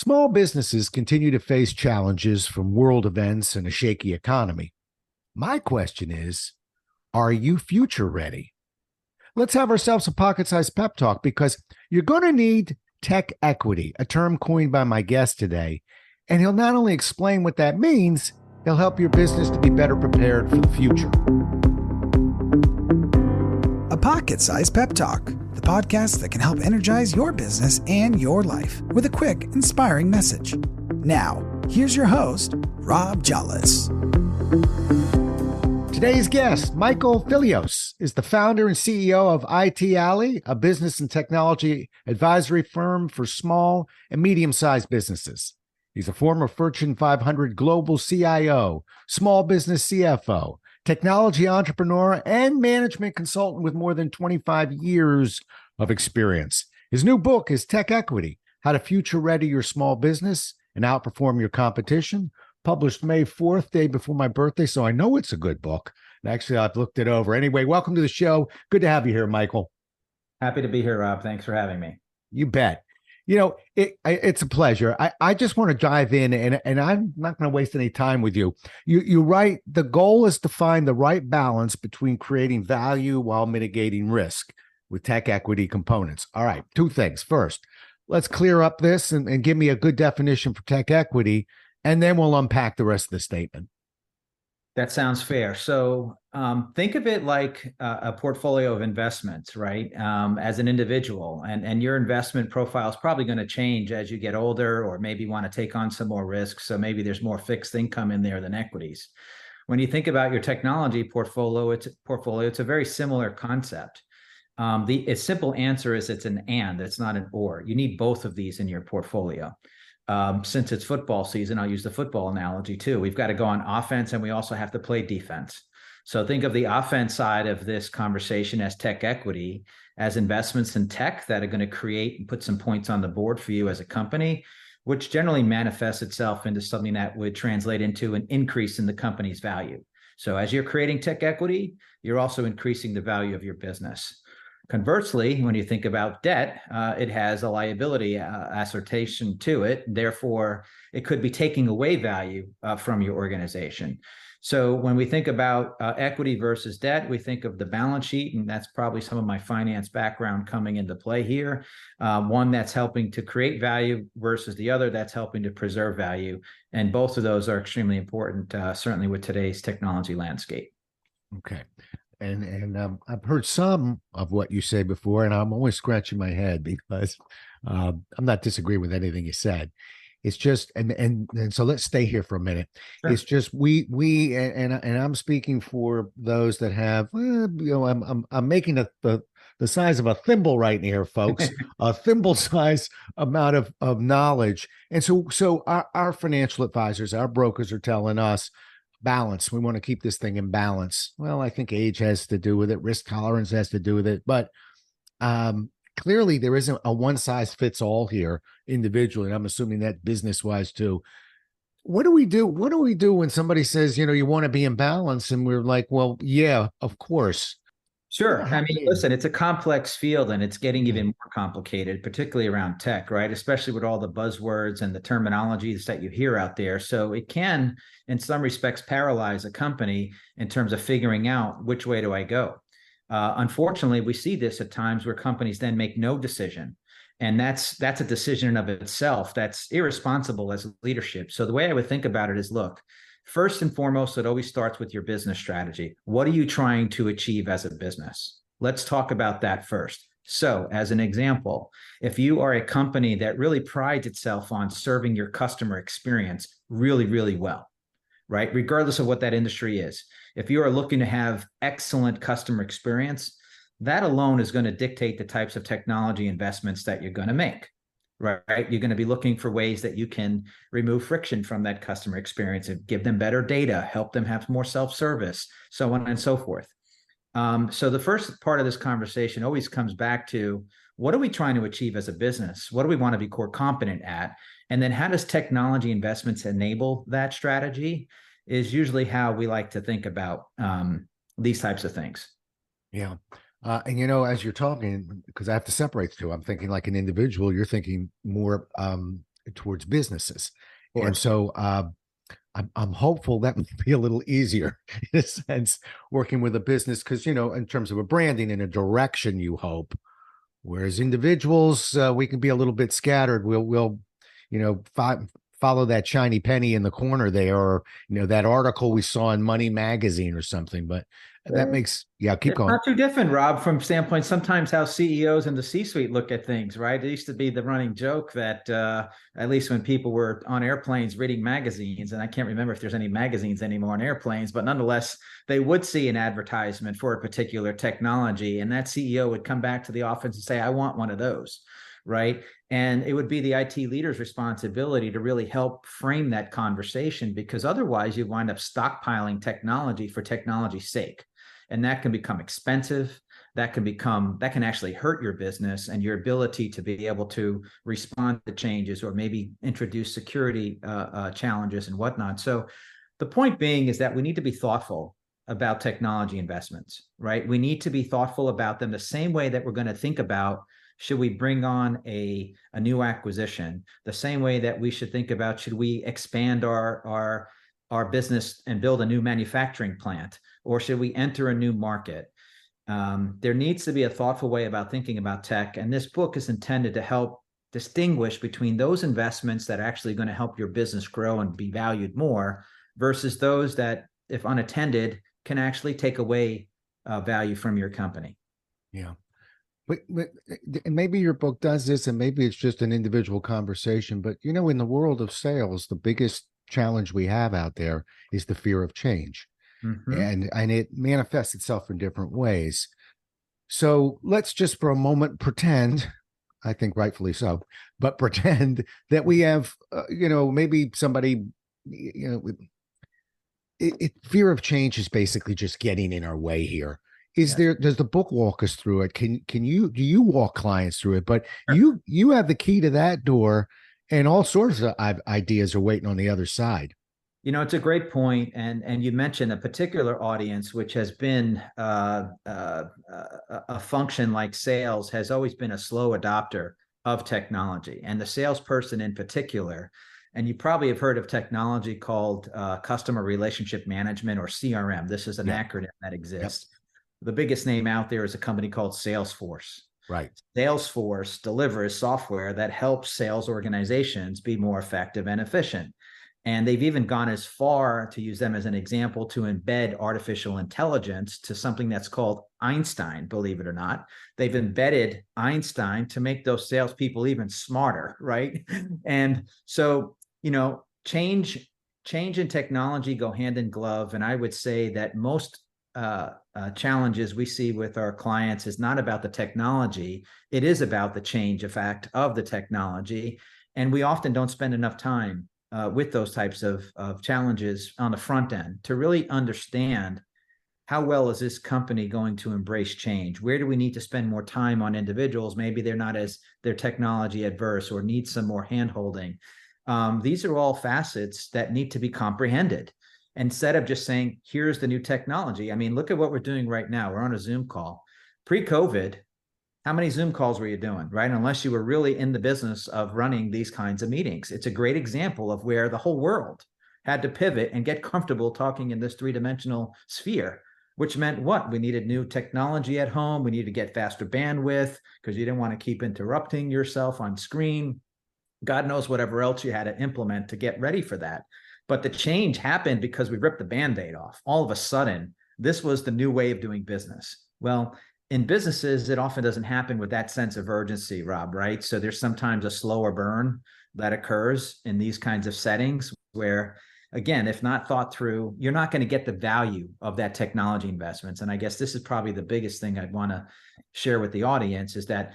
Small businesses continue to face challenges from world events and a shaky economy. My question is, are you future ready? Let's have ourselves a pocket-sized pep talk because you're going to need tech equity, a term coined by my guest today. And he'll not only explain what that means, he'll help your business to be better prepared for the future. A Pocket-Sized Pep Talk, the podcast that can help energize your business and your life with a quick, inspiring message. Now, here's your host, Rob Jolles. Today's guest, Michael Filios, is the founder and CEO of IT Alley, a business and technology advisory firm for small and medium-sized businesses. He's a former Fortune 500 global CIO, small business CFO, technology entrepreneur, and management consultant with more than 25 years of experience. His new book is Tech Equity: How to Future Ready Your Small Business and Outperform Your Competition, published May 4th, day before my birthday, so I know it's a good book. And actually, I've looked it over. Anyway, welcome to the show. Good to have you here, Michael. Happy to be here, Rob. Thanks for having me. You bet. You know, it's a pleasure. I just want to dive in, and I'm not going to waste any time with you. You write, the goal is to find the right balance between creating value while mitigating risk with tech equity components. All right, two things. First, let's clear up this and give me a good definition for tech equity, and then we'll unpack the rest of the statement. That sounds fair. So think of it like a portfolio of investments, right? As an individual, and your investment profile is probably going to change as you get older, or maybe want to take on some more risks. So maybe there's more fixed income in there than equities. When you think about your technology portfolio, it's a very similar concept. The simple answer is it's an and, it's not an or. You need both of these in your portfolio. Since it's football season, I'll use the football analogy too. We've got to go on offense and we also have to play defense. So think of the offense side of this conversation as tech equity, as investments in tech that are going to create and put some points on the board for you as a company, which generally manifests itself into something that would translate into an increase in the company's value. So as you're creating tech equity, you're also increasing the value of your business. Conversely, when you think about debt, it has a liability assertion to it. Therefore, it could be taking away value from your organization. So when we think about equity versus debt, we think of the balance sheet, and that's probably some of my finance background coming into play here. One that's helping to create value versus the other that's helping to preserve value. And both of those are extremely important, certainly with today's technology landscape. Okay. And I've heard some of what you say before, and I'm always scratching my head because I'm not disagreeing with anything you said. It's just, and so let's stay here for a minute. Sure. It's just we and I'm speaking for those that have, I'm making the size of a thimble right here, folks, a thimble size amount of knowledge. And so our financial advisors, our brokers are telling us, balance. We want to keep this thing in balance. Well, I think age has to do with it. Risk tolerance has to do with it. But clearly there isn't a one size fits all here individually. And I'm assuming that business wise too. What do we do? What do we do when somebody says, you want to be in balance? And we're like, well, yeah, of course. Sure. I mean, listen, it's a complex field and it's getting even more complicated, particularly around tech, right? Especially with all the buzzwords and the terminologies that you hear out there. So it can, in some respects, paralyze a company in terms of figuring out which way do I go. Unfortunately, we see this at times where companies then make no decision. And that's a decision in of itself that's irresponsible as leadership. So the way I would think about it is, look, first and foremost, it always starts with your business strategy. What are you trying to achieve as a business? Let's talk about that first. So as an example, if you are a company that really prides itself on serving your customer experience really, really well, right? Regardless of what that industry is, if you are looking to have excellent customer experience, that alone is going to dictate the types of technology investments that you're going to make. Right. You're going to be looking for ways that you can remove friction from that customer experience and give them better data, help them have more self-service, so on and so forth. So the first part of this conversation always comes back to, what are we trying to achieve as a business? What do we want to be core competent at? And then how does technology investments enable that strategy is usually how we like to think about these types of things. Yeah. And as you're talking, because I have to separate the two, I'm thinking like an individual, you're thinking more towards businesses. Of And course. so I'm hopeful that will be a little easier in a sense working with a business because, in terms of a branding and a direction, you hope. Whereas individuals, we can be a little bit scattered. We'll follow that shiny penny in the corner there, or that article we saw in Money Magazine or something. But that makes keep It's going. not too different, Rob, from standpoint sometimes how CEOs and the C-suite look at things, right? It used to be the running joke that at least when people were on airplanes reading magazines, and I can't remember if there's any magazines anymore on airplanes, but nonetheless, they would see an advertisement for a particular technology, and that CEO would come back to the office and say, I want one of those, right? And it would be the IT leader's responsibility to really help frame that conversation, because otherwise you wind up stockpiling technology for technology's sake. And that can become expensive. That can actually hurt your business and your ability to be able to respond to changes or maybe introduce security challenges and whatnot. So the point being is that we need to be thoughtful about technology investments, right? We need to be thoughtful about them the same way that we're going to think about, should we bring on a new acquisition, the same way that we should think about, should we expand our business and build a new manufacturing plant, or should we enter a new market? There needs to be a thoughtful way about thinking about tech. And this book is intended to help distinguish between those investments that are actually going to help your business grow and be valued more versus those that, if unattended, can actually take away value from your company. Yeah. But maybe your book does this, and maybe it's just an individual conversation. But, in the world of sales, the biggest challenge we have out there is the fear of change. Mm-hmm. And it manifests itself in different ways. So let's just for a moment pretend, I think rightfully so, but pretend that we have, maybe somebody, fear of change is basically just getting in our way here. Does the book walk us through it? Do you walk clients through it? But you have the key to that door, and all sorts of ideas are waiting on the other side. It's a great point, and you mentioned a particular audience, which has been a function like sales has always been a slow adopter of technology, and the salesperson in particular. And you probably have heard of technology called customer relationship management, or CRM. This is an acronym that exists. Yep. The biggest name out there is a company called Salesforce. Right. Salesforce delivers software that helps sales organizations be more effective and efficient. And they've even gone as far, to use them as an example, to embed artificial intelligence to something that's called Einstein, believe it or not. They've embedded Einstein to make those salespeople even smarter, right? And so, change and technology go hand in glove. And I would say that most challenges we see with our clients is not about the technology. It is about the change effect of the technology. And we often don't spend enough time with those types of challenges on the front end to really understand how well is this company going to embrace change? Where do we need to spend more time on individuals? Maybe they're technology adverse or need some more handholding. These are all facets that need to be comprehended instead of just saying, here's the new technology. I mean, look at what we're doing right now. We're on a Zoom call. Pre-COVID, how many Zoom calls were you doing, right? Unless you were really in the business of running these kinds of meetings. It's a great example of where the whole world had to pivot and get comfortable talking in this three-dimensional sphere, which meant what? We needed new technology at home. We needed to get faster bandwidth because you didn't want to keep interrupting yourself on screen. God knows whatever else you had to implement to get ready for that. But the change happened because we ripped the Band-Aid off. All of a sudden, this was the new way of doing business. Well, in businesses, it often doesn't happen with that sense of urgency, Rob, right? So there's sometimes a slower burn that occurs in these kinds of settings where, again, if not thought through, you're not going to get the value of that technology investments. And I guess this is probably the biggest thing I'd want to share with the audience is that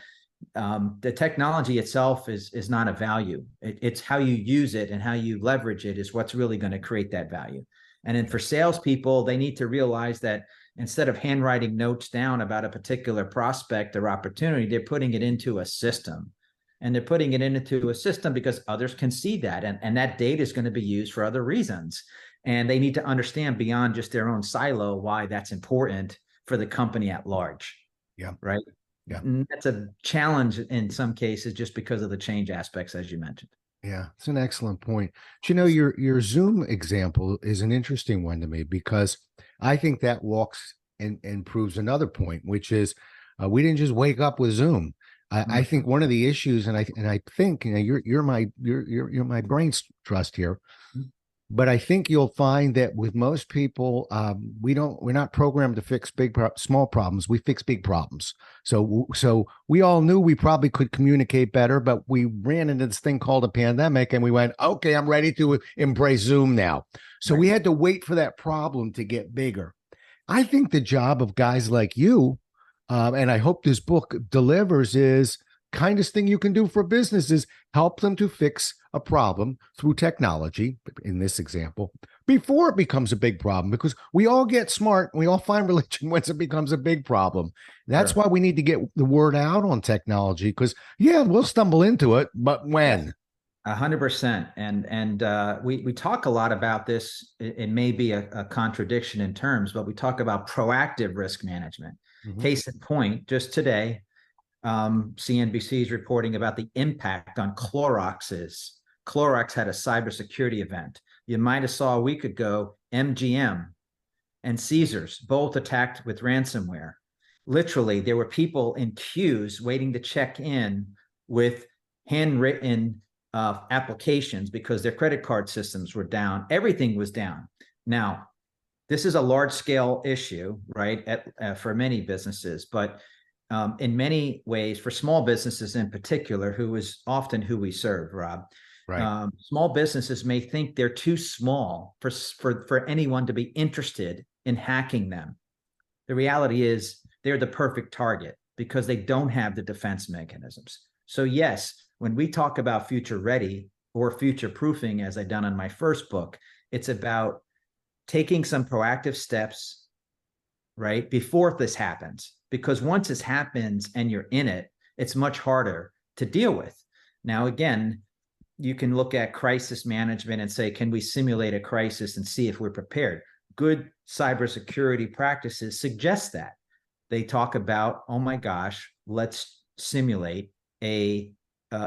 the technology itself is not a value. It's how you use it and how you leverage it is what's really going to create that value. And then for salespeople, they need to realize that instead of handwriting notes down about a particular prospect or opportunity, they're putting it into a system. And they're putting it into a system because others can see that. And that data is going to be used for other reasons. And they need to understand beyond just their own silo why that's important for the company at large. Yeah. Right. Yeah. And that's a challenge in some cases just because of the change aspects, as you mentioned. Yeah, it's an excellent point. But you know, your Zoom example is an interesting one to me because I think that walks and proves another point, which is we didn't just wake up with Zoom. I think one of the issues, and I think, you know, you're my brain's trust here, but I think you'll find that with most people, we're not programmed to fix small problems. We fix big problems. So we all knew we probably could communicate better, but we ran into this thing called a pandemic, and we went, okay, I'm ready to embrace Zoom now. So we had to wait for that problem to get bigger. I think the job of guys like you, and I hope this book delivers, is kindest thing you can do for businesses: help them to fix a problem through technology, in this example, before it becomes a big problem, because we all get smart and we all find religion once it becomes a big problem. That's why we need to get the word out on technology, because yeah, we'll stumble into it, but when? 100%. We talk a lot about this. It may be a contradiction in terms, but we talk about proactive risk management. Case in point, just today, CNBC is reporting about the impact on Clorox's. Clorox had a cybersecurity event. You might have saw a week ago, MGM and Caesars both attacked with ransomware. Literally, there were people in queues waiting to check in with handwritten applications because their credit card systems were down. Everything was down. Now, this is a large scale issue, right, for many businesses, but in many ways, for small businesses in particular, who is often who we serve, Rob. Right. Small businesses may think they're too small for anyone to be interested in hacking them. The reality is they're the perfect target because they don't have the defense mechanisms. So yes, when we talk about future ready or future proofing, as I've done in my first book, it's about taking some proactive steps, right, before this happens. Because once this happens and you're in it, it's much harder to deal with. Now, again, you can look at crisis management and say, can we simulate a crisis and see if we're prepared? Good cybersecurity practices suggest that. They talk about, oh my gosh, let's simulate an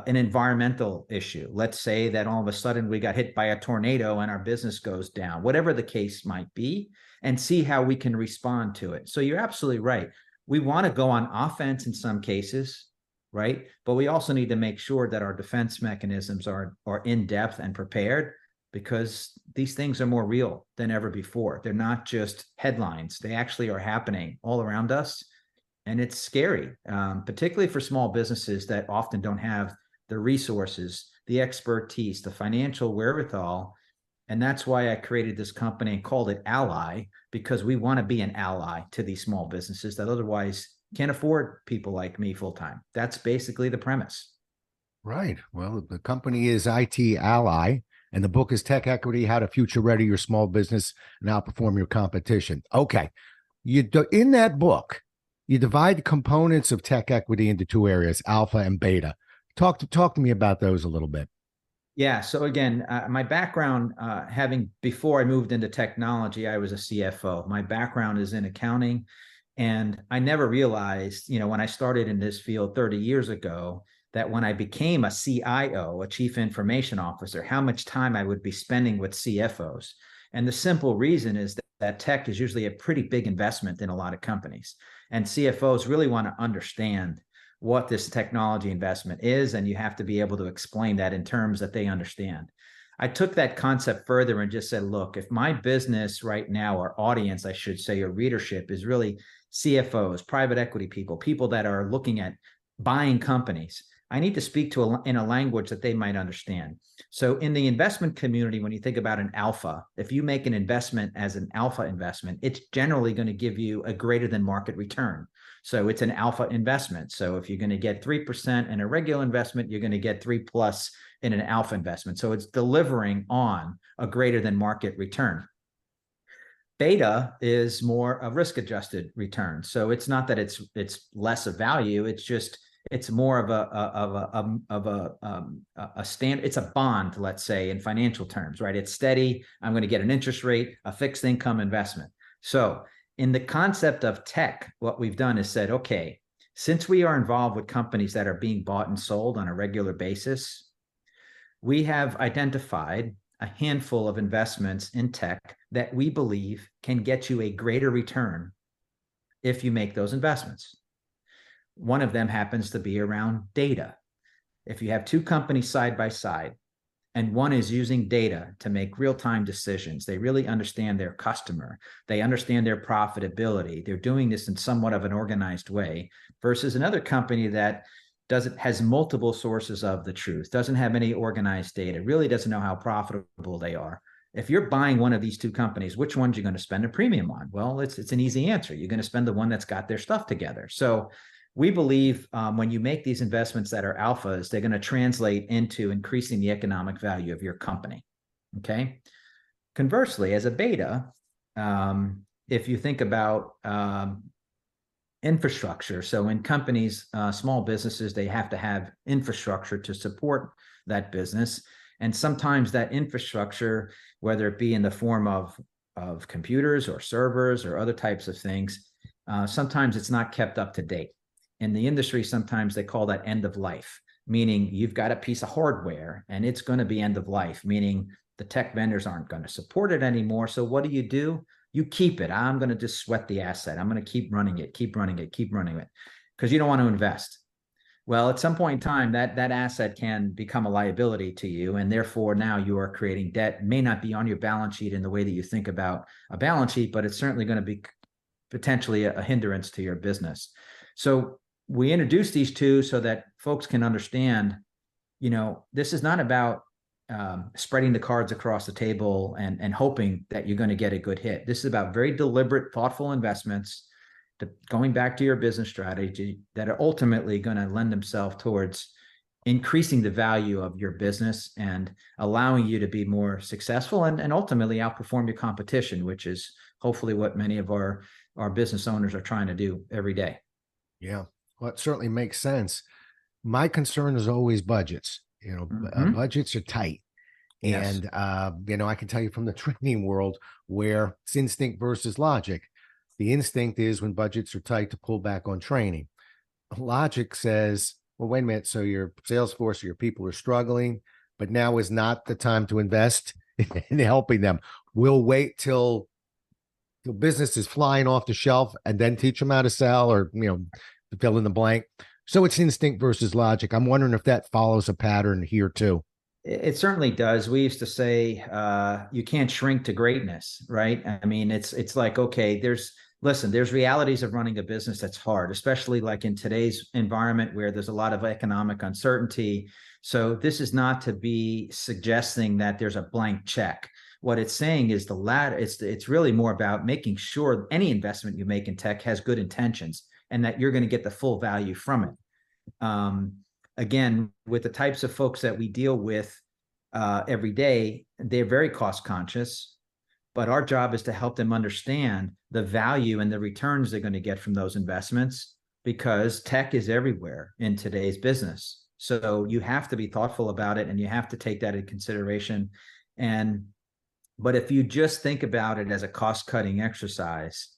environmental issue. Let's say that all of a sudden we got hit by a tornado and our business goes down, whatever the case might be, and see how we can respond to it. So you're absolutely right. We want to go on offense in some cases, right? But we also need to make sure that our defense mechanisms are in depth and prepared, because these things are more real than ever before. They're not just headlines. They actually are happening all around us. And it's scary, particularly for small businesses that often don't have the resources, the expertise, the financial wherewithal. And that's why I created this company and called it Ally, because we want to be an ally to these small businesses that otherwise can't afford people like me full time. That's basically the premise. Right. Well, the company is IT Ally, and the book is Tech Equity: How to Future Ready Your Small Business and Outperform Your Competition. Okay. In that book, you divide the components of tech equity into two areas: alpha and beta. Talk to me about those a little bit. Yeah. So again, my background, before I moved into technology, I was a CFO. My background is in accounting, and I never realized, when I started in this field 30 years ago, that when I became a CIO, a chief information officer, how much time I would be spending with CFOs. And the simple reason is that tech is usually a pretty big investment in a lot of companies. And CFOs really want to understand what this technology investment is, and you have to be able to explain that in terms that they understand. I took that concept further and just said, look, if my business right now, or audience, I should say, or readership, is really CFOs, private equity people that are looking at buying companies, I need to speak to in a language that they might understand. So in the investment community, when you think about an alpha, if you make an investment as an alpha investment, it's generally going to give you a greater than market return. So it's an alpha investment. So if you're going to get 3% in a regular investment, you're going to get 3+ in an alpha investment. So it's delivering on a greater than market return. Beta is more a risk-adjusted return. So it's not that it's less of value. It's more of a stand. It's a bond, let's say, in financial terms, right? It's steady. I'm going to get an interest rate, a fixed income investment. So in the concept of tech, what we've done is said, okay, since we are involved with companies that are being bought and sold on a regular basis, we have identified a handful of investments in tech that we believe can get you a greater return if you make those investments. One of them happens to be around data. If you have two companies side by side, and one is using data to make real-time decisions, they really understand their customer, they understand their profitability, they're doing this in somewhat of an organized way, versus another company that has multiple sources of the truth, doesn't have any organized data, really doesn't know how profitable they are. If you're buying one of these two companies, which one's you going to spend a premium on? Well, it's an easy answer. You're going to spend the one that's got their stuff together. So we believe when you make these investments that are alphas, they're going to translate into increasing the economic value of your company. Okay. Conversely, as a beta, if you think about infrastructure, so in companies, small businesses, they have to have infrastructure to support that business. And sometimes that infrastructure, whether it be in the form of computers or servers or other types of things, sometimes it's not kept up to date. In the industry, sometimes they call that end of life, meaning you've got a piece of hardware and it's going to be end of life, meaning the tech vendors aren't going to support it anymore. So what do? You keep it. I'm going to just sweat the asset. I'm going to keep running it, because you don't want to invest. Well, at some point in time, that asset can become a liability to you, and therefore now you are creating debt. It may not be on your balance sheet in the way that you think about a balance sheet, but it's certainly going to be potentially a hindrance to your business. So we introduce these two so that folks can understand, this is not about spreading the cards across the table and hoping that you're going to get a good hit. This is about very deliberate, thoughtful investments going back to your business strategy that are ultimately going to lend themselves towards increasing the value of your business and allowing you to be more successful and ultimately outperform your competition, which is hopefully what many of our business owners are trying to do every day. Yeah, well, it certainly makes sense. My concern is always budgets. Budgets are tight. Yes. And, I can tell you from the training world where it's instinct versus logic. The instinct is when budgets are tight to pull back on training. Logic says, well, wait a minute. So your sales force or your people are struggling, but now is not the time to invest in helping them. We'll wait till the business is flying off the shelf and then teach them how to sell or, fill in the blank. So it's instinct versus logic. I'm wondering if that follows a pattern here too. It certainly does. We used to say you can't shrink to greatness, right? I mean, it's like, okay, there's realities of running a business that's hard, especially like in today's environment where there's a lot of economic uncertainty. So this is not to be suggesting that there's a blank check. What it's saying is the latter. It's really more about making sure any investment you make in tech has good intentions and that you're going to get the full value from it. Again, with the types of folks that we deal with every day, they're very cost conscious, but our job is to help them understand the value and the returns they're going to get from those investments, because tech is everywhere in today's business. So you have to be thoughtful about it and you have to take that into consideration. But if you just think about it as a cost cutting exercise,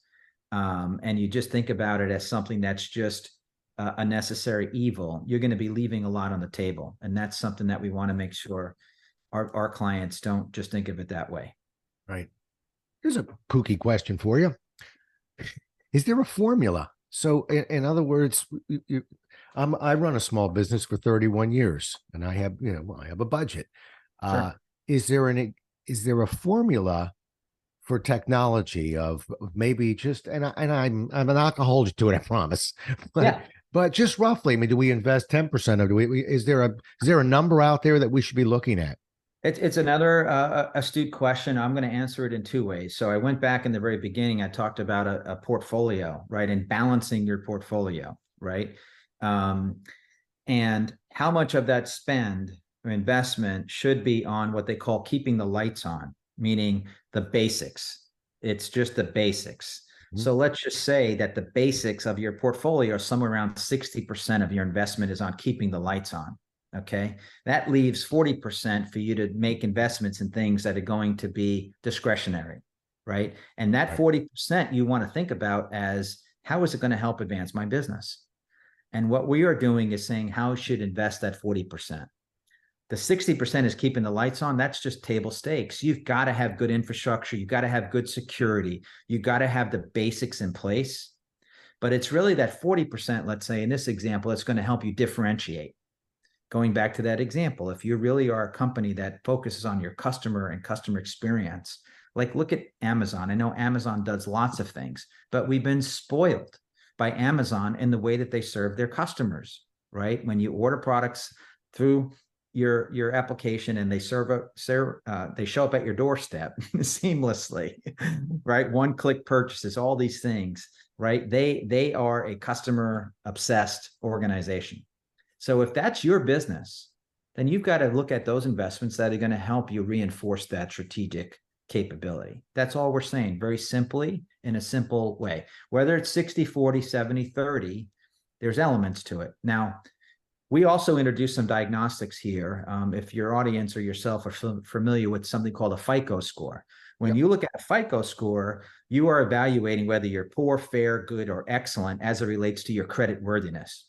and you just think about it as something that's just a necessary evil, you're going to be leaving a lot on the table. And that's something that we want to make sure our clients don't just think of it that way. Right. Here's a kooky question for you. Is there a formula? So in other words, I run a small business for 31 years and I have a budget. Sure. Is there a formula for technology of maybe just, and I'm not gonna hold you to it, I promise. But just roughly, I mean, do we invest 10% of it? Is there a number out there that we should be looking at? It's another astute question. I'm going to answer it in two ways. So I went back in the very beginning. I talked about a portfolio, right? And balancing your portfolio, right? And how much of that spend or investment should be on what they call keeping the lights on, meaning the basics. It's just the basics. Mm-hmm. So let's just say that the basics of your portfolio are somewhere around 60% of your investment is on keeping the lights on. Okay. That leaves 40% for you to make investments in things that are going to be discretionary. Right. And that 40% you want to think about as, how is it going to help advance my business? And what we are doing is saying, how should invest that 40%? The 60% is keeping the lights on. That's just table stakes. You've got to have good infrastructure. You've got to have good security. You've got to have the basics in place. But it's really that 40%, let's say in this example, that's going to help you differentiate. Going back to that example, if you really are a company that focuses on your customer and customer experience, like look at Amazon. I know Amazon does lots of things, but we've been spoiled by Amazon in the way that they serve their customers, right? When you order products through your application and they show up at your doorstep seamlessly, right? One-click purchases, all these things, right? They are a customer obsessed organization. So if that's your business, then you've got to look at those investments that are going to help you reinforce that strategic capability. That's all we're saying, very simply, in a simple way. Whether it's 60-40, 70-30, there's elements to it. Now, we also introduced some diagnostics here. If your audience or yourself are familiar with something called a FICO score. When you look at a FICO score, you are evaluating whether you're poor, fair, good, or excellent as it relates to your credit worthiness.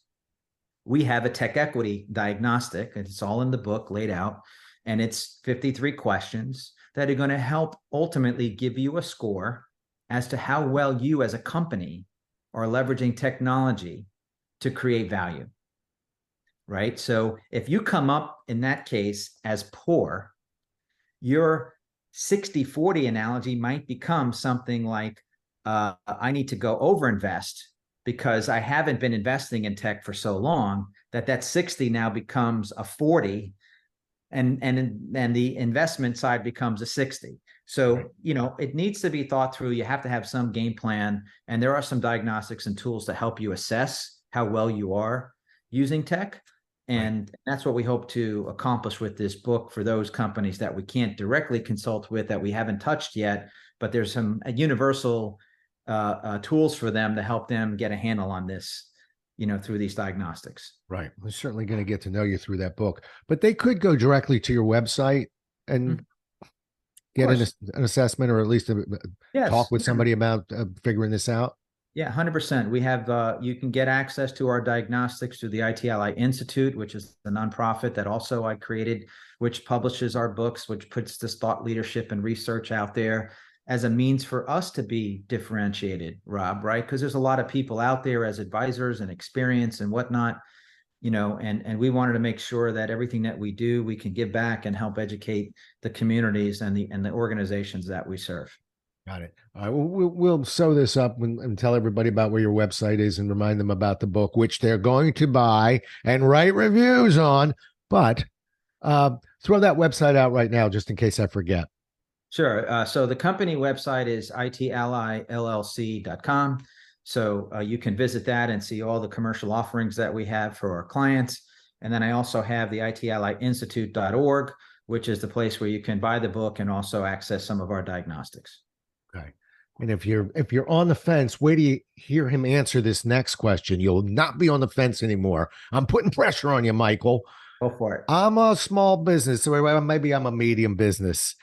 We have a tech equity diagnostic, and it's all in the book laid out, and it's 53 questions that are going to help ultimately give you a score as to how well you as a company are leveraging technology to create value, right? So if you come up in that case as poor, your 60-40 analogy might become something like, I need to go overinvest because I haven't been investing in tech for so long that 60 now becomes a 40 and the investment side becomes a 60. So, it needs to be thought through. You have to have some game plan, and there are some diagnostics and tools to help you assess how well you are using tech. And that's what we hope to accomplish with this book for those companies that we can't directly consult with, that we haven't touched yet, but there's some universal tools for them to help them get a handle on this, through these diagnostics. Right. We're certainly going to get to know you through that book, but they could go directly to your website and get an assessment, or at least talk with somebody about figuring this out. Yeah, 100%. We have, you can get access to our diagnostics through the IT Ally Institute, which is the nonprofit that also I created, which publishes our books, which puts this thought leadership and research out there as a means for us to be differentiated, Rob, right? Because there's a lot of people out there as advisors and experience and whatnot, and we wanted to make sure that everything that we do, we can give back and help educate the communities and the organizations that we serve. Got it. All right. We'll sew this up and tell everybody about where your website is and remind them about the book, which they're going to buy and write reviews on. But throw that website out right now, just in case I forget. Sure. So the company website is italllyllc.com. So you can visit that and see all the commercial offerings that we have for our clients. And then I also have the itallyyinstitute.org, which is the place where you can buy the book and also access some of our diagnostics. Okay. And if you're on the fence, wait till you hear him answer this next question. You'll not be on the fence anymore. I'm putting pressure on you, Michael. Go for it. I'm a small business, so maybe I'm a medium business.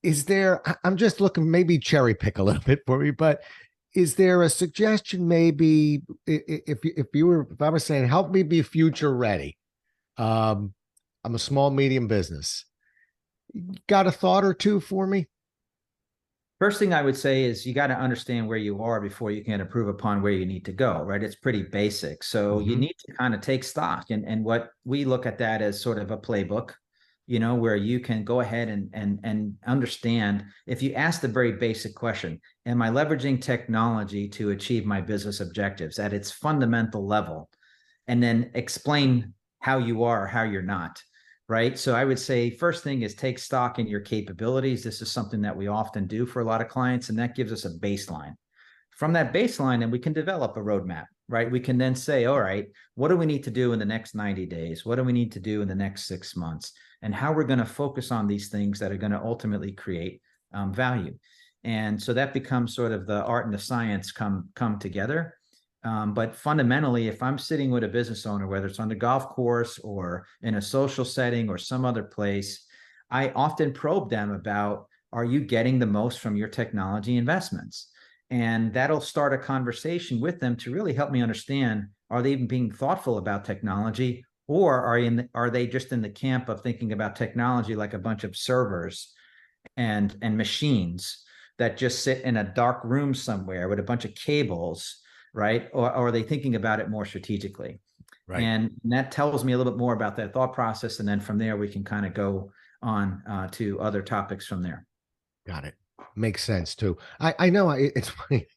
Is there, I'm just looking, maybe cherry pick a little bit for me, but is there a suggestion maybe if I was saying, help me be future ready? I'm a small, medium business. Got a thought or two for me? First thing I would say is you got to understand where you are before you can improve upon where you need to go, right? It's pretty basic. So you need to kind of take stock. And what we look at that as sort of a playbook, where you can go ahead and understand. If you ask the very basic question, am I leveraging technology to achieve my business objectives at its fundamental level? And then explain how you are or how you're not. Right. So I would say first thing is take stock in your capabilities. This is something that we often do for a lot of clients, and that gives us a baseline. From that baseline, then we can develop a roadmap, right? We can then say, all right, what do we need to do in the next 90 days? What do we need to do in the next 6 months? And how we're going to focus on these things that are going to ultimately create value. And so that becomes sort of the art and the science come together. But fundamentally, if I'm sitting with a business owner, whether it's on the golf course or in a social setting or some other place, I often probe them about, are you getting the most from your technology investments? And that'll start a conversation with them to really help me understand, are they even being thoughtful about technology, Or are they just in the camp of thinking about technology like a bunch of servers and machines that just sit in a dark room somewhere with a bunch of cables, right? Or are they thinking about it more strategically? Right. And that tells me a little bit more about that thought process. And then from there, we can kind of go on to other topics from there. Got it. Makes sense too. I know it's funny.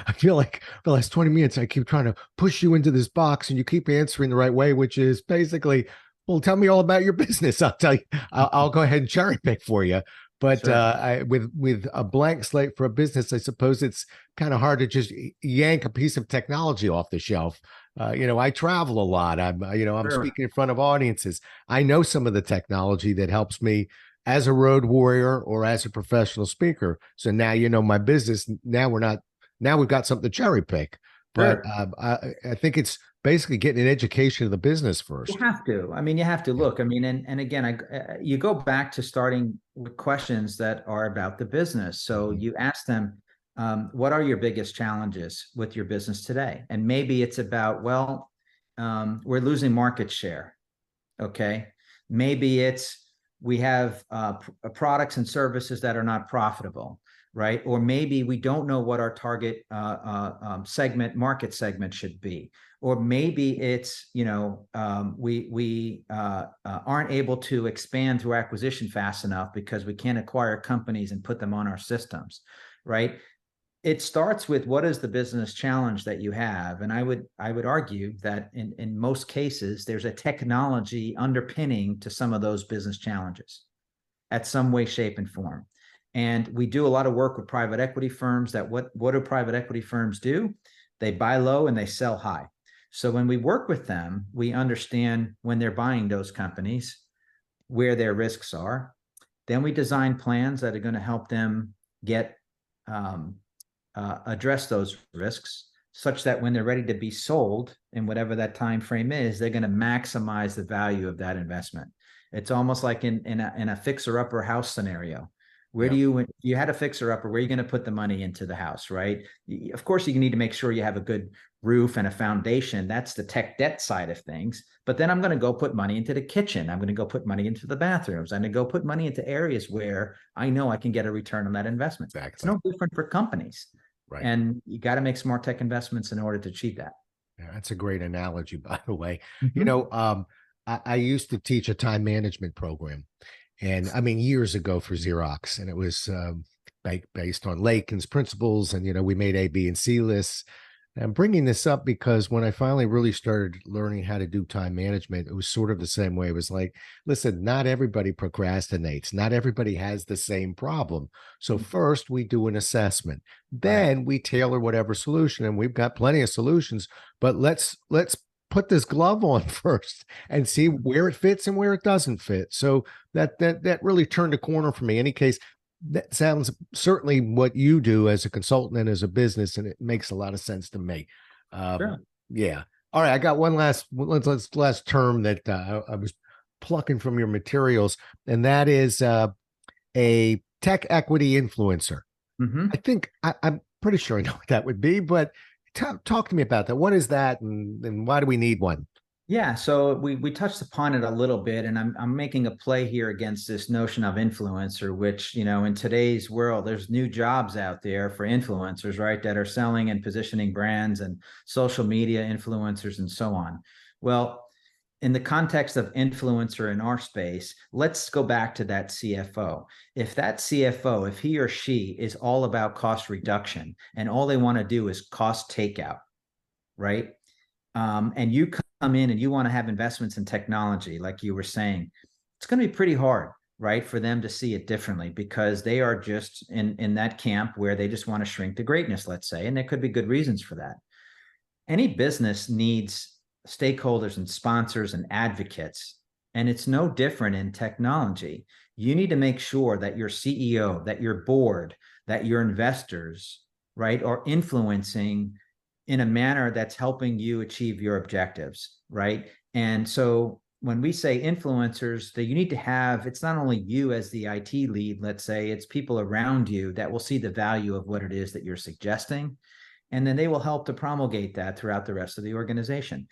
I feel like for the last 20 minutes, I keep trying to push you into this box and you keep answering the right way, which is basically, well, tell me all about your business. I'll tell you, I'll go ahead and cherry pick for you. But Sure. with a blank slate for a business, I suppose it's kind of hard to just yank a piece of technology off the shelf. I travel a lot. I'm Sure. speaking in front of audiences. I know some of the technology that helps me as a road warrior or as a professional speaker. So now my business. Now we've got something to cherry pick. But Sure. I think it's basically getting an education of the business You first. have to. I mean, you have to Yeah. look. I mean, and again, you go back to starting with questions that are about the business. So Mhm. you ask them, what are your biggest challenges with your business today? And maybe it's about, well, we're losing market share. Okay. Maybe it's we have products and services that are not profitable, right? Or maybe we don't know what our target market segment should be. Or maybe it's, we aren't able to expand through acquisition fast enough because we can't acquire companies and put them on our systems, right? It starts with what is the business challenge that you have, and I would argue that in most cases there's a technology underpinning to some of those business challenges at some way, shape, and form. And we do a lot of work with private equity firms. That what do private equity firms do? They buy low and they sell high. So when we work with them, we understand when they're buying those companies where their risks are. Then we design plans that are going to help them get um, address those risks such that when they're ready to be sold in whatever that time frame is, they're going to maximize the value of that investment. It's almost like in a fixer upper house scenario. Where Yeah. do you had a fixer upper, where are you going to put the money into the house, right? Of course, you need to make sure you have a good roof and a foundation. That's the tech debt side of things. But then I'm going to go put money into the kitchen. I'm going to go put money into the bathrooms. I'm going to go put money into areas where I know I can get a return on that investment. It's Exactly. no different for companies. Right. And you got to make smart tech investments in order to achieve that. Yeah, that's a great analogy, by the way. You Mhm. know, um, I used to teach a time management program, and I mean years ago for Xerox, and it was based on Lakin's principles, and we made A, B, and C lists. And I'm bringing this up because when I finally really started learning how to do time management, it was sort of the same way. It was like, listen, not everybody procrastinates, not everybody has the same problem. So first we do an assessment, Right. then we tailor whatever solution, and we've got plenty of solutions, but let's put this glove on first and see where it fits and where it doesn't fit. So that really turned a corner for me. In any case, that sounds certainly what you do as a consultant and as a business, and it makes a lot of sense to me. Sure. Yeah. All right, I got one last term that I was plucking from your materials, and that is a tech equity influencer. I Mm-hmm. think I'm pretty sure I know what that would be, but talk to me about that. What is that, and why do we need one? Yeah, so we touched upon it a little bit, and I'm making a play here against this notion of influencer, which in today's world, there's new jobs out there for influencers, right, that are selling and positioning brands and social media influencers and so on. Well, in the context of influencer in our space, let's go back to that CFO. If that CFO, if he or she is all about cost reduction and all they want to do is cost takeout, right? And you come in and you want to have investments in technology, like you were saying, it's going to be pretty hard, right, for them to see it differently because they are just in that camp where they just want to shrink to greatness, let's say, and there could be good reasons for that. Any business needs stakeholders and sponsors and advocates, and it's no different in technology. You need to make sure that your CEO, that your board, that your investors, right, are influencing in a manner that's helping you achieve your objectives, right? And so when we say influencers, that you need to have, it's not only you as the IT lead, let's say, it's people around you that will see the value of what it is that you're suggesting, and then they will help to promulgate that throughout the rest of the organization.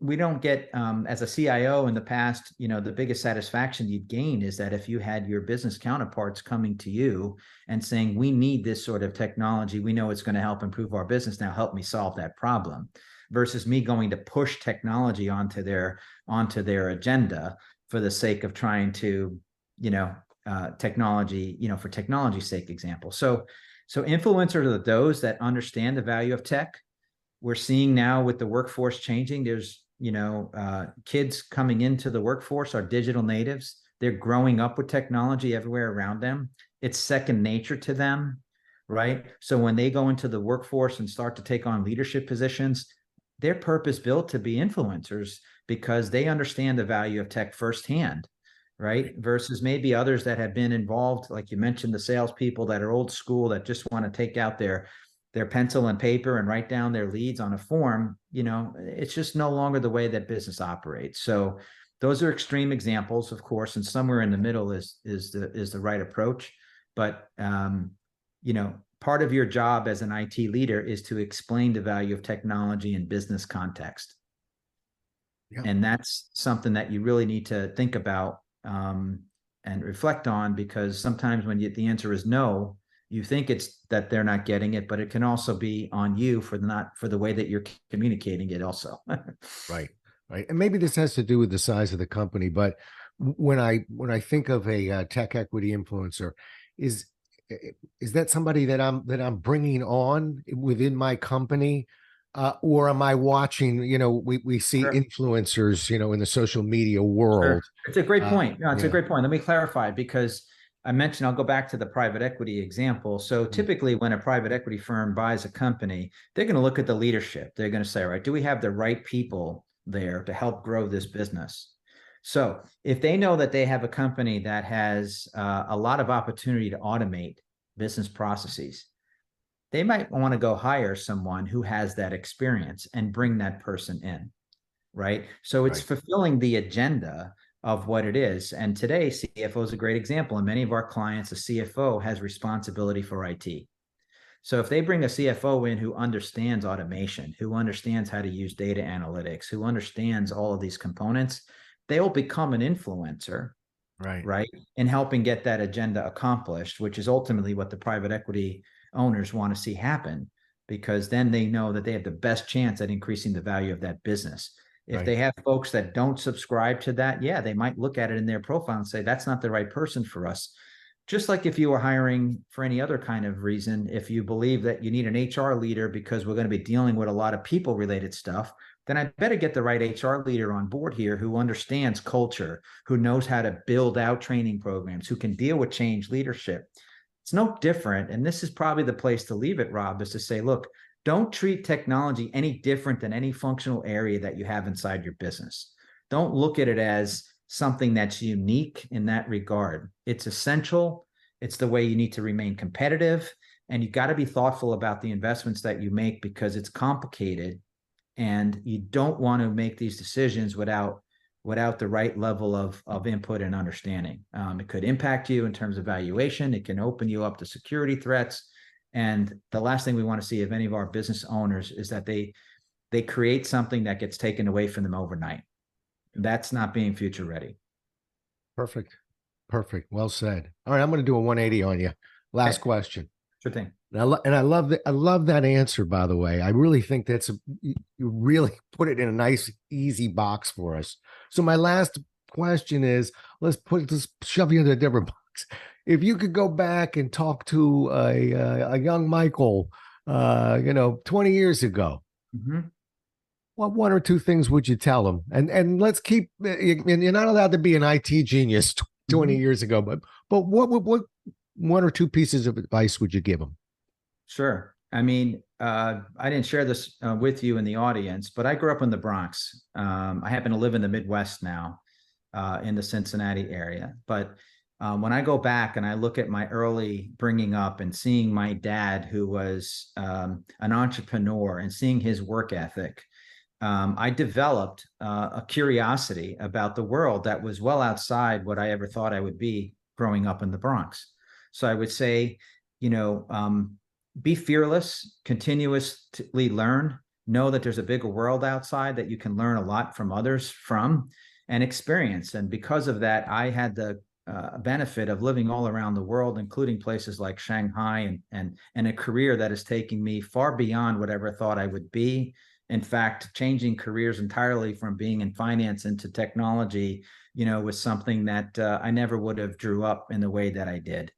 we don't get, as a CIO in the past, the biggest satisfaction you'd gain is that if you had your business counterparts coming to you and saying, we need this sort of technology, we know it's going to help improve our business, now help me solve that problem, versus me going to push technology onto their agenda for the sake of trying to, technology, for technology's sake example. So influencers are those that understand the value of tech. We're seeing now with the workforce changing, there's, kids coming into the workforce are digital natives. They're growing up with technology everywhere around them. It's second nature to them, right? So when they go into the workforce and start to take on leadership positions, they're purpose built to be influencers because they understand the value of tech firsthand, right? Versus maybe others that have been involved, like you mentioned, the salespeople that are old school that just want to take out their pencil and paper and write down their leads on a form. It's just no longer the way that business operates. So those are extreme examples, of course, and somewhere in the middle is the right approach. But part of your job as an IT leader is to explain the value of technology in business context. Yeah. And that's something that you really need to think about and reflect on, because sometimes when the answer is no, you think it's that they're not getting it, but it can also be on you for the way that you're communicating it also. Right. And maybe this has to do with the size of the company, but when I think of a tech equity influencer, is that somebody that I'm bringing on within my company, or am I watching? We see Sure. Influencers, in the social media world. Sure. It's a great point. No, it's a great point. Let me clarify, because I mentioned, I'll go back to the private equity example. So typically when a private equity firm buys a company, they're going to look at the leadership. They're going to say, all right, do we have the right people there to help grow this business? So if they know that they have a company that has a lot of opportunity to automate business processes, they might want to go hire someone who has that experience and bring that person in, right? So it's fulfilling the agenda of what it is. And today, CFO is a great example. And many of our clients, a CFO has responsibility for IT. So if they bring a CFO in who understands automation, who understands how to use data analytics, who understands all of these components, they will become an influencer, right? In helping get that agenda accomplished, which is ultimately what the private equity owners want to see happen, because then they know that they have the best chance at increasing the value of that business. If they have folks that don't subscribe to that, they might look at it in their profile and say, that's not the right person for us. Just like if you were hiring for any other kind of reason, if you believe that you need an HR leader because we're going to be dealing with a lot of people related stuff, then I better get the right HR leader on board here who understands culture, who knows how to build out training programs, who can deal with change leadership. It's no different. And this is probably the place to leave it, Rob, is to say, look, don't treat technology any different than any functional area that you have inside your business. Don't look at it as something that's unique in that regard. It's essential. It's the way you need to remain competitive. And you got to be thoughtful about the investments that you make, because it's complicated. And you don't want to make these decisions without the right level of input and understanding. It could impact you in terms of valuation. It can open you up to security threats. And the last thing we want to see of any of our business owners is that they create something that gets taken away from them overnight. That's not being future ready. Perfect. Well said. All right, I'm going to do a 180 on you. Last question. Sure thing. And I love that answer, by the way. I really think you really put it in a nice, easy box for us. So my last question is, let's shove you into a different box. If you could go back and talk to a young Michael, 20 years ago, what one or two things would you tell him? And let's keep, you're not allowed to be an IT genius 20 years ago, but what one or two pieces of advice would you give him? Sure. I mean, I didn't share this with you in the audience, but I grew up in the Bronx. I happen to live in the Midwest now, in the Cincinnati area. But when I go back and I look at my early bringing up and seeing my dad, who was an entrepreneur, and seeing his work ethic, I developed a curiosity about the world that was well outside what I ever thought I would be growing up in the Bronx. So I would say, be fearless, continuously learn, know that there's a bigger world outside that you can learn a lot from others from and experience. And because of that, I had the benefit of living all around the world, including places like Shanghai, and a career that is taking me far beyond whatever I thought I would be. In fact, changing careers entirely from being in finance into technology, was something that I never would have drew up in the way that I did.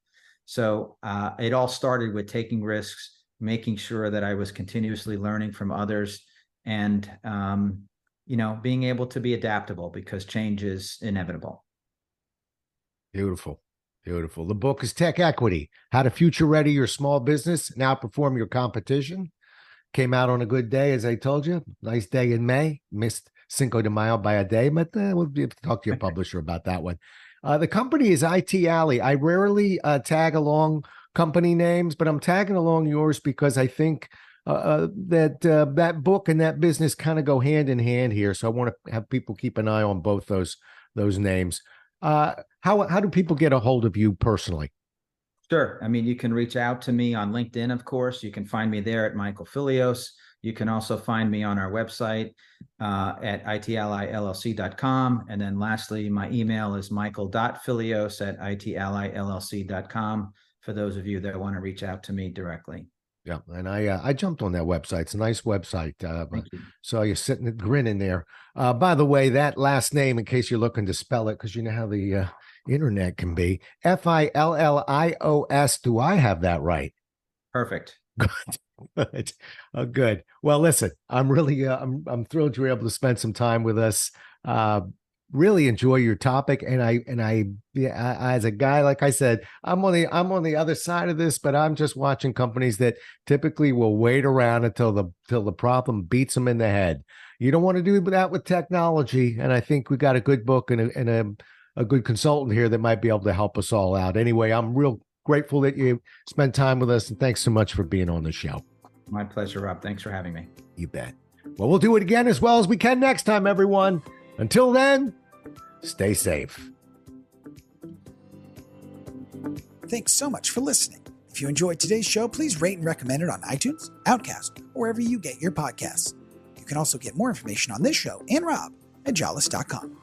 So it all started with taking risks, making sure that I was continuously learning from others, and being able to be adaptable because change is inevitable. Beautiful. Beautiful. The book is Tech Equity: How to Future Ready Your Small Business and Outperform Your Competition. Came out on a good day, as I told you. Nice day in May. Missed Cinco de Mayo by a day, but we'll be able to talk to your publisher about that one. The company is IT Alley. I rarely tag along company names, but I'm tagging along yours because I think that book and that business kind of go hand in hand here. So I want to have people keep an eye on both those names. How do people get a hold of you personally? Sure. I mean, you can reach out to me on LinkedIn, of course. You can find me there at Michael Filios. You can also find me on our website at itlillc.com. And then lastly, my email is michael.filios@itlillc.com for those of you that want to reach out to me directly. Yeah, and I jumped on that website. It's a nice website. Thank you. So you're sitting grinning there. By the way, that last name, in case you're looking to spell it, because you know how the internet can be, Filios. Do I have that right? Perfect. Good. Good. Well, listen, I'm really I'm thrilled you were able to spend some time with us. Really enjoy your topic, and I as a guy, like I said, I'm on the other side of this, but I'm just watching companies that typically will wait around until the problem beats them in the head. You don't want to do that with technology, and I think we got a good book and a good consultant here that might be able to help us all out. Anyway, I'm real grateful that you spent time with us, and thanks so much for being on the show. My pleasure, Rob. Thanks for having me. You bet. Well, we'll do it again as well as we can next time, everyone. Until then, stay safe. Thanks so much for listening. If you enjoyed today's show, please rate and recommend it on iTunes, Outcast, or wherever you get your podcasts. You can also get more information on this show and Rob at jollis.com.